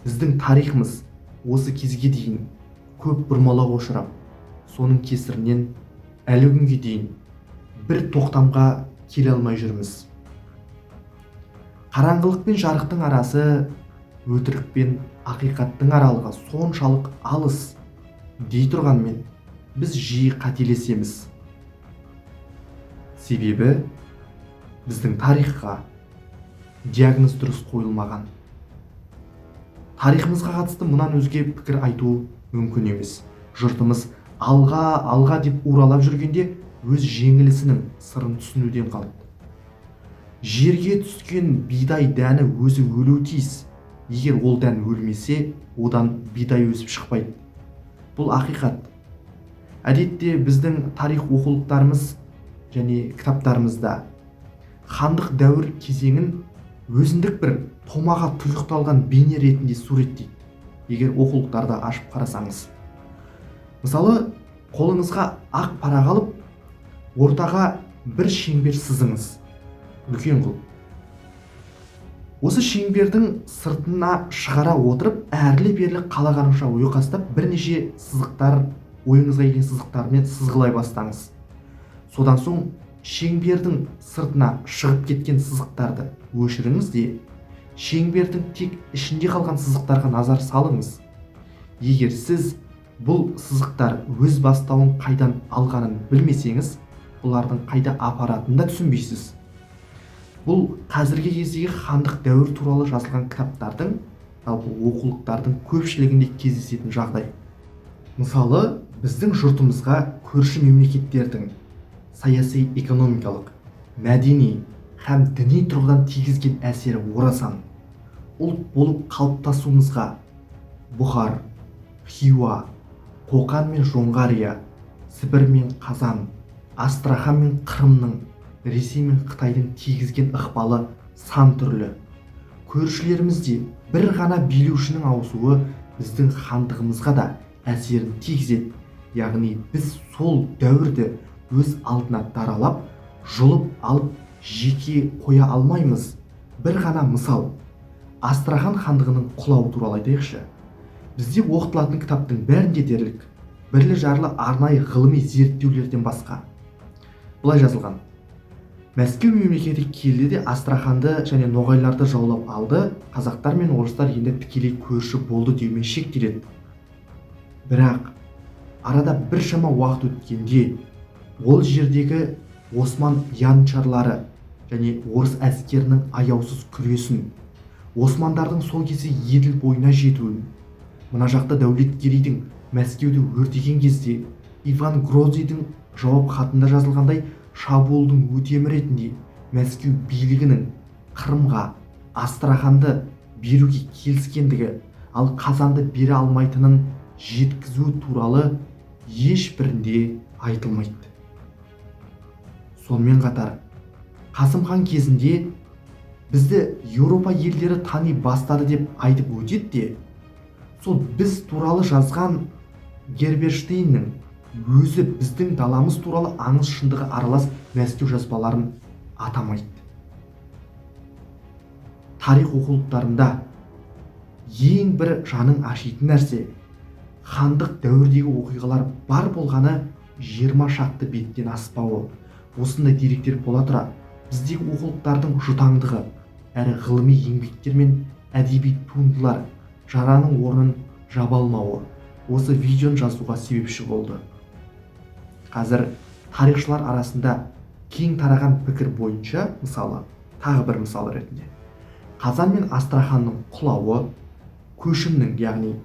біздің тарихымыз осы кезге дейін көп бұрмалауға ұшырап, соның кесірінен әлі күнге дейін бір тоқтамға келе алмай жүрміз. Қараңғылық пен жарықтың арасы, өтірік пен ақиқаттың аралығы соншалық алыс дей тұрғанмен, біз жиі қателесеміз. Себебі біздің тарихқа диагноз дұрыс қойылмаған. Тарихымызға қатысты мұнан өзге пікір айту мүмкін емес. Жұртымыз алға деп уралап жүргенде өз жеңілісінің сырын түсінуден қалды. Жерге түскен бидай дәні өзі өлуі тиіс. Егер ол дән өлмесе, одан бидай өсіп шықпайды. Бұл ақиқат. Әдетте біздің тарих оқулықтарымыз және кітаптарымызда хандық дәуір кезеңін өзіндік бір томаға тұйықталған бейне ретінде суреттейді. Егер оқулықтарды ашып қарасаңыз, мысалы, қолыңызға ақ парақ алып, ортаға бір шеңбер сызыңыз, үлкен қылып. Осы шеңбердің сыртына шығара отырып, әрлі-берлі қалағаныңша ойқастап, бірнеше сызықтар, ойыңызға келген сызықтармен сызғылай бастаңыз. Содан соң шеңбердің сыртына шығып кеткен сызықтарды өшіріңіз де, шеңбердің тек ішінде қалған сызықтарға назар салыңыз. Егер сіз бұл сызықтар өз бастауын қайдан алғанын білмесеңіз, бұлардың қайда апаратынын да түсінбейсіз. Бұл қазіргі кездегі хандық дәуір туралы жазылған кітаптардың, жалпы оқулықтардың көпшілігінде кездесетін жағдай. Мысалы, біздің жұртымызға көрші мемлекеттердің саяси, экономикалық, мәдени һәм діни тұрғыдан тигізген әсері орасан. Ұлт болып қалыптасуымызға Бұхар, Хиуа, Қоқан мен Жоңғария, Сібір мен Қазан, Астрахан мен Қырымның, Ресей мен Қытайдың тигізген ықпалы сан түрлі. Көршілерімізде бір ғана билеушінің ауысуы біздің хандығымызға да әсерін тигізеді. Яғни біз сол дәуірді өз алдына даралап, жұлып алып жеке қоя алмаймыз. Бір ғана мысал, Астрахан хандығының құлауы туралы айтайықшы. Бізде оқытылатын кітаптың бәрінде дерлік бірлі жарлы арнайы ғылыми зерттеулерден басқа. Бұлай жазылған: Мәскеу мемлекеті келді де Астраханды және ноғайларды жаулап алды, қазақтар мен орыстар енді тікелей көрші болды деумен шектеледі. Бірақ арада біршама уақыт өткенде ол жердегі Осман янычарлары және орыс әскерінің аяусыз күресін, османдардың сол кезде Еділ бойына жетуін, мына жақта Дәулеткерейдің Мәскеуді өртеген кезде Иван Грозныйдың жауап хатында жазылғандай шабуылдың өтемі ретінде Мәскеу билігінің Қырымға, Астраханды беруге келіскендігі, ал Қазанды бере алмайтынын жеткізу туралы ешбірінде айтылмайды. Сонымен қатар, Қасым хан кезінде бізді Еуропа елдері тани бастады деп айтып өтеді де, сол біз туралы жазған Герберштейннің өзі біздің даламыз туралы аңыз шындығы аралас Мәскеу жазбаларын атамайды. Тарих оқулықтарында ең бір жаның ашитын нәрсе, хандық дәуірдегі оқиғалар бар болғаны 20 шақты беттен аспауы. Осындай деректер бола тұра, біздегі оқулықтардың жұтаңдығы әрі ғылыми еңбектер мен әдеби туындылар жараның орнын жаба алмауы осы видеоны жазуға себепші болды. Қазір тарихшылар арасында кең тараған пікір бойынша, мысалы, тағы бір мысал ретінде, Қазан мен Астраханның құлауы, көшімнің, яғни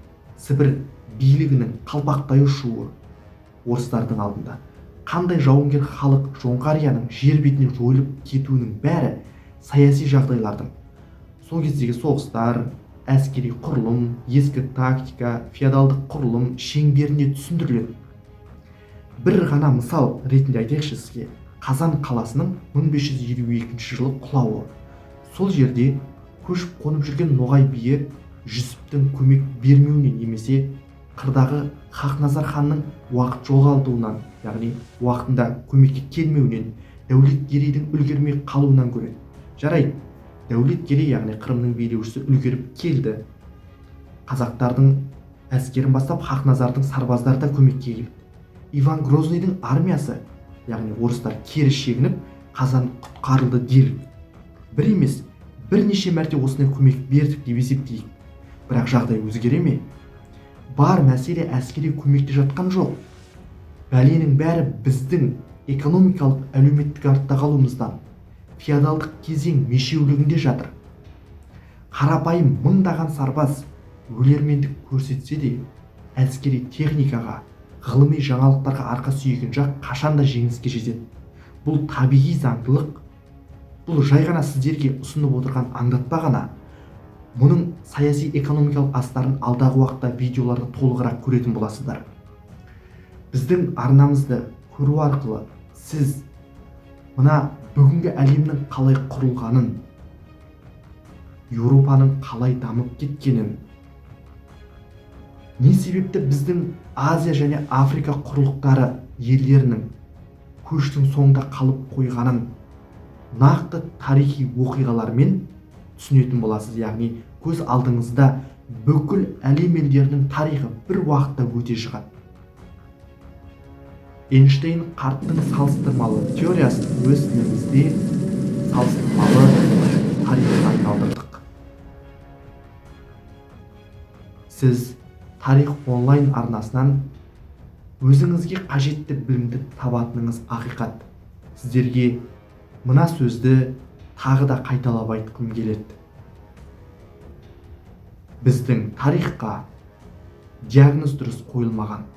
Сібір билігінің қалпақтай ұшуы, орыстардың алдында қандай жауынгер халық Жоңғарияның жер бетінен жойылып кетуінің бәрі саяси жағдайлардың, сол кездегі соғыстар, әскери құрылым, ескі тактика, феодалдық құрылым шеңберінде түсіндіріледі. Бір ғана мысал ретінде айтайықшы сізге, Қазан қаласының 1552 жылы құлауы. Сол жерде көшіп қонып жүрген ноғай биі Жүсіптің көмек бермеуінен немесе қырдағы Хақназар ханның уақыт жоғалтуынан, яғни уақытында көмекке келмеуінен, Дәулеткерейдің үлгермей қалуынан көреді. Жарайды, Дәулеткерей, яғни Қырымның билеушісі үлгеріп келді. қазақтардың әскерін бастап Хақназардың сарбаздары да көмекке келді. Иван Грозныйдың армиясы, яғни орыстар кері шегініп, Қазан құтқарылды делік. Бір емес, бірнеше мәрте осындай көмек бердік деп есептейік. Бірақ жағдай өзгере ме? Бар мәселе әскери көмекте жатқан жоқ. Бәленің бәрі біздің экономикалық әлеуметтік артта қалуымыздан, феодалдық кезең мешеулігінде жатыр. Қарапайым мыңдаған сарбаз өлермендік көрсетсе де, әскери техникаға, ғылыми жаңалықтарға арқа сүйеген жақ қашанда жеңіске жетеді. Бұл табиғи заңдылық. Бұл жай ғана сіздерге ұсынып отырған аңдатпа ғана. Мұның саяси экономикалық астарын алдағы уақытта видеоларда толығырақ көретін боласыздар. Біздің арнамызды көру арқылы сіз мына бүгінгі әлемнің қалай құрылғанын, Еуропаның қалай дамып кеткенін, не себепті біздің Азия және Африка құрлықтары елдерінің көштің соңында қалып қойғанын нақты тарихи оқиғалармен түсінетін боласыз. Яғни көз алдыңызда бүкіл әлем елдерінің тарихы бір уақытта өте шығады. Эйнштейн қарттың салыстырмалы теориясын өз тілімізде салыстырмалы тарихқа айналдырдық. Сіз тарих онлайн арнасынан өзіңізге қажетті білімді табатыныңыз ақиқат. Сіздерге мына сөзді тағы да қайталап айтқым келеді. Біздің тарихқа диагноз дұрыс қойылмаған.